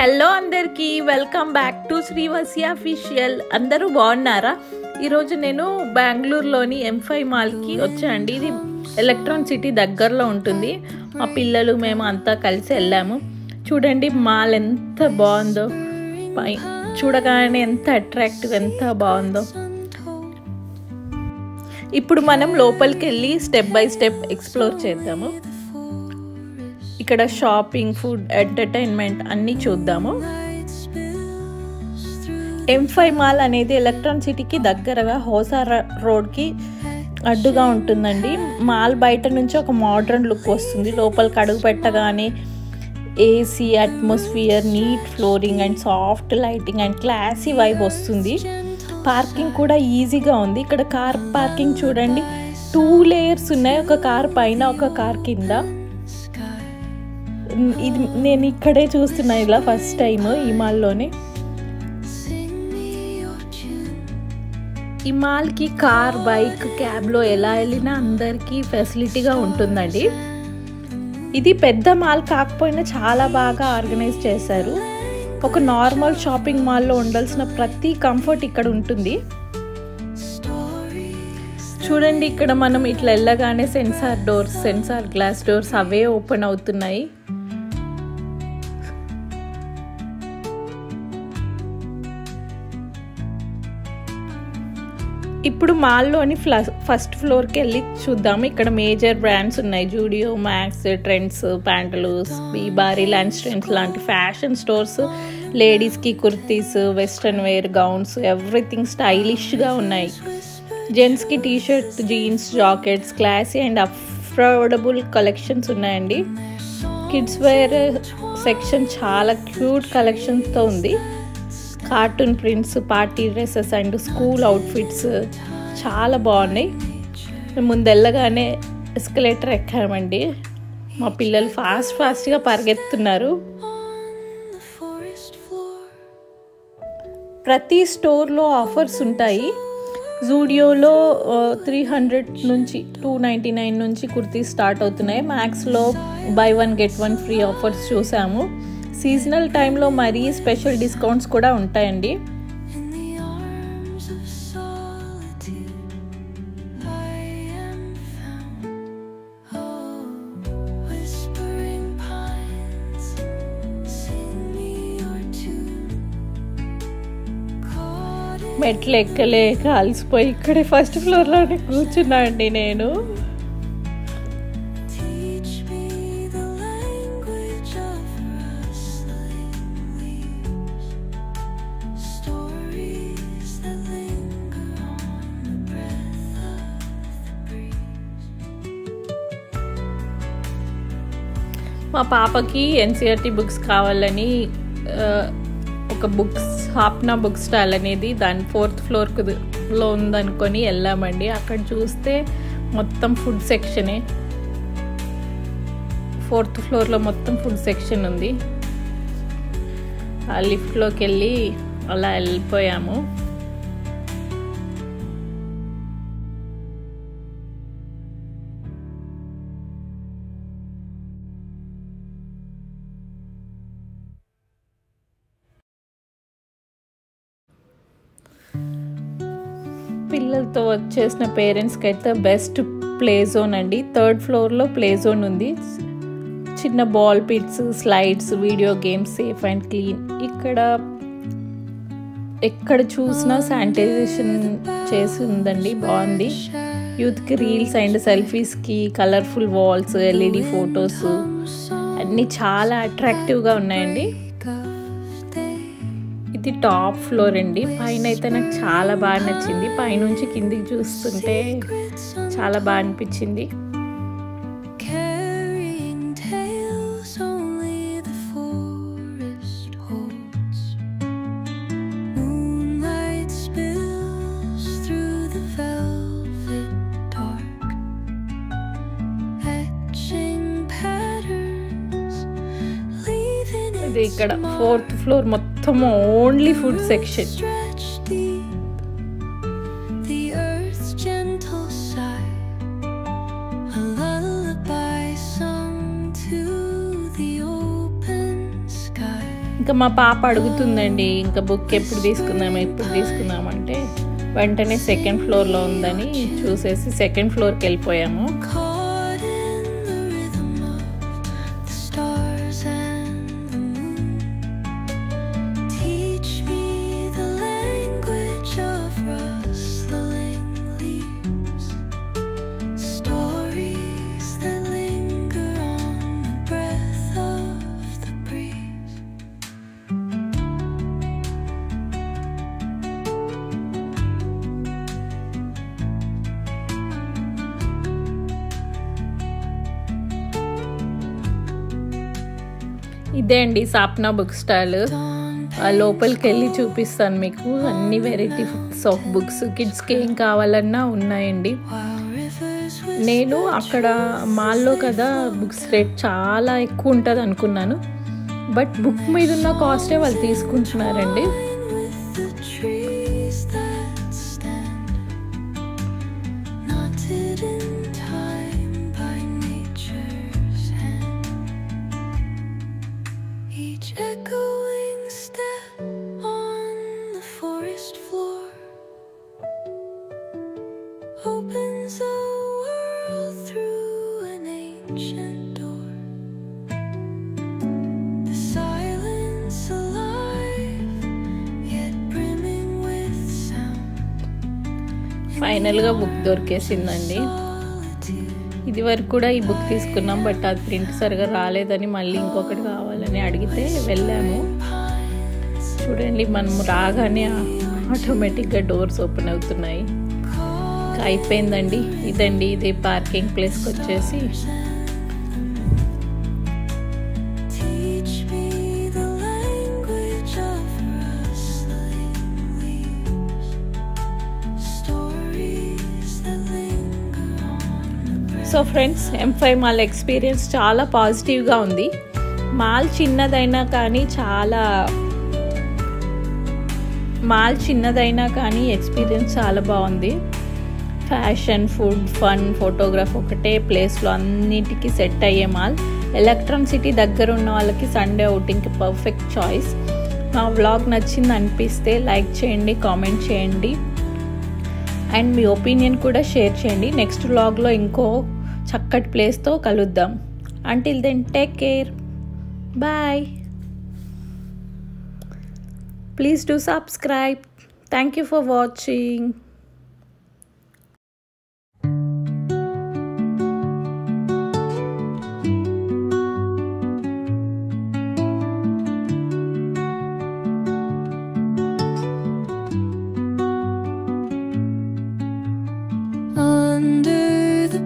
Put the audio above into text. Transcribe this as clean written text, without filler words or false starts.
Hello అందరికీ welcome back to శ్రీవసి official. అందరూ బాగున్నారా? ఈరోజు నేను బెంగళూరులోని M5 మాల్కి వచ్చానండి. ఇది ఎలక్ట్రానిక్ సిటీ దగ్గరలో ఉంటుంది. మా పిల్లలు మేము అంతా కలిసి వెళ్ళాము. చూడండి మాల్ ఎంత బాగుందో, చూడగానే ఎంత అట్రాక్టివ్, ఎంత బాగుందో. ఇప్పుడు మనం లోపలికి వెళ్ళి స్టెప్ బై స్టెప్ ఎక్స్ప్లోర్ చేద్దాము. ఇక్కడ షాపింగ్, ఫుడ్, ఎంటర్టైన్మెంట్ అన్నీ చూద్దాము. M5 మాల్ అనేది ఎలక్ట్రానిక్ సిటీకి దగ్గరగా హోసా రోడ్కి అడ్డుగా ఉంటుందండి. మాల్ బయట నుంచి ఒక మోడర్న్ లుక్ వస్తుంది. లోపలికి అడుగు పెట్టగానే AC atmosphere, neat flooring and soft lighting and classy vibe వస్తుంది. పార్కింగ్ కూడా ఈజీగా ఉంది. ఇక్కడ కార్ పార్కింగ్ చూడండి, 2 లేయర్స్ ఉన్నాయి. ఒక కార్ పైన, ఒక కార్ కింద. ఇది నేను ఇక్కడే చూస్తున్నా ఇలా ఫస్ట్ టైం ఈ మాల్లోనే. ఈ మాల్కి కార్, బైక్, క్యాబ్లో ఎలా వెళ్ళినా అందరికీ ఫెసిలిటీగా ఉంటుందండి. ఇది పెద్ద మాల్ కాకపోయినా చాలా బాగా ఆర్గనైజ్ చేశారు. ఒక నార్మల్ షాపింగ్ మాల్లో ఉండాల్సిన ప్రతి కంఫర్ట్ ఇక్కడ ఉంటుంది. చూడండి, ఇక్కడ మనం ఇట్లా వెళ్ళగానే సెన్సార్ గ్లాస్ డోర్స్ అవే ఓపెన్ అవుతున్నాయి. ఇప్పుడు మాల్లోని ఫస్ట్ ఫ్లోర్కి వెళ్ళి చూద్దాము. ఇక్కడ మేజర్ బ్రాండ్స్ ఉన్నాయి. జూడియో, మ్యాక్స్, ట్రెండ్స్, ప్యాంటలూస్, బారీ ల్యాండ్ ట్రెండ్స్ లాంటి ఫ్యాషన్ స్టోర్స్. లేడీస్కి kurtis, western wear, gowns, everything స్టైలిష్గా ఉన్నాయి. జెంట్స్కి T shirt, jeans, jackets, classy and affordable collections ఉన్నాయండి. కిడ్స్ వేర్ సెక్షన్ చాలా క్యూట్ కలెక్షన్స్తో ఉంది. Cartoon prints, party dresses and school outfits చాలా బాగున్నాయి. ముందు వెళ్ళగానే ఎస్కలేటర్ ఎక్కామండి. మా పిల్లలు ఫాస్ట్గా పరిగెత్తున్నారు. ప్రతి స్టోర్లో ఆఫర్స్ ఉంటాయి. జూడియోలో 300 నుంచి 299 నుంచి కుర్తీ స్టార్ట్ అవుతున్నాయి. మ్యాక్స్లో buy 1 get 1 ఫ్రీ ఆఫర్స్ చూసాము. సీజనల్ టైంలో మరీ స్పెషల్ డిస్కౌంట్స్ కూడా ఉంటాయండి. మెట్లు ఎక్కలేక అలసిపోయి ఇక్కడే ఫస్ట్ ఫ్లోర్లోనే కూర్చున్నా అండి నేను. మా పాపకి NCERT బుక్స్ కావాలని ఒక హాప్నా బుక్ స్టాల్ అనేది దాని 4th ఫ్లోర్లో ఉందనుకొని వెళ్ళామండి. అక్కడ చూస్తే మొత్తం ఫుడ్ సెక్షనే. 4th ఫ్లోర్లో మొత్తం ఫుడ్ సెక్షన్ ఉంది. ఆ లిఫ్ట్లోకి వెళ్ళి అలా వెళ్ళిపోయాము. పిల్లలతో వచ్చేసిన పేరెంట్స్కి అయితే బెస్ట్ ప్లే జోన్ అండి. 3rd ఫ్లోర్లో ప్లే జోన్ ఉంది. చిన్న ball pits, slides, video games, safe and clean. ఎక్కడ చూసినా శానిటైజేషన్ చేసి ఉందండి, బాగుంది. యూత్కి రీల్స్ అండ్ సెల్ఫీస్కి కలర్ఫుల్ వాల్స్, LED ఫొటోస్ అన్నీ చాలా అట్రాక్టివ్గా ఉన్నాయండి. ఇది టాప్ ఫ్లోర్ అండి. పైన అయితే నాకు చాలా బాగా నచ్చింది. పైనుంచి కిందికి చూస్తుంటే చాలా బాగా అనిపించింది. ఇది ఇక్కడ 4th ఫ్లోర్ మొత్తం ఓన్లీ ఫుడ్ సెక్షన్. ఇంకా మా పాప అడుగుతుందండి, ఇంకా బుక్ ఎప్పుడు తీసుకుందాం అంటే వెంటనే సెకండ్ ఫ్లోర్లో ఉందని చూసేసి సెకండ్ ఫ్లోర్కి వెళ్ళిపోయాము. ఇదే అండి సాప్నా బుక్ స్టాల్. లోపలికి వెళ్ళి చూపిస్తాను మీకు. అన్ని వెరైటీస్ ఆఫ్ బుక్స్, కిడ్స్కి ఏం కావాలన్నా ఉన్నాయండి. నేను అక్కడ మాల్లో కదా బుక్స్ రేట్ చాలా ఎక్కువ ఉంటుంది అనుకున్నాను, బట్ బుక్ మీద ఉన్న కాస్టే వాళ్ళు తీసుకుంటున్నారండి. Opens a world through an ancient door. The silence alive, yet brimming with sound. ఫైనల్గా బుక్ దొరికేసిందండి. ఇది వరకు కూడా ఈ బుక్ తీసుకున్నాం, బట్ అది ప్రింట్ సరిగా రాలేదని మళ్ళీ ఇంకొకటి కావాలని అడిగితే వెళ్ళాము. చూడండి, మనం రాగానే ఆటోమేటిక్గా డోర్స్ ఓపెన్ అవుతున్నాయి. అయిపోయిందండి. ఇదండి, ఇది పార్కింగ్ ప్లేస్కి వచ్చేసి so friends, M5 mall experience చాలా పాజిటివ్గా ఉంది. మాల్ చిన్నదైనా కానీ ఎక్స్పీరియన్స్ చాలా బాగుంది. ఫ్యాషన్, ఫుడ్, ఫన్, ఫోటోగ్రాఫ్ ఒకటే ప్లేస్లో అన్నిటికీ సెట్ అయ్యే మాల్. ఎలక్ట్రాన్ సిటీ దగ్గర ఉన్న వాళ్ళకి సండే అవుటింగ్కి పర్ఫెక్ట్ చాయిస్. మా వ్లాగ్ నచ్చింది అనిపిస్తే లైక్ చేయండి, కామెంట్ చేయండి, అండ్ మీ ఒపీనియన్ కూడా షేర్ చేయండి. నెక్స్ట్ వ్లాగ్లో ఇంకో చక్కటి ప్లేస్తో కలుద్దాం. Until then take care, bye. Please do subscribe. Thank you for watching. Under the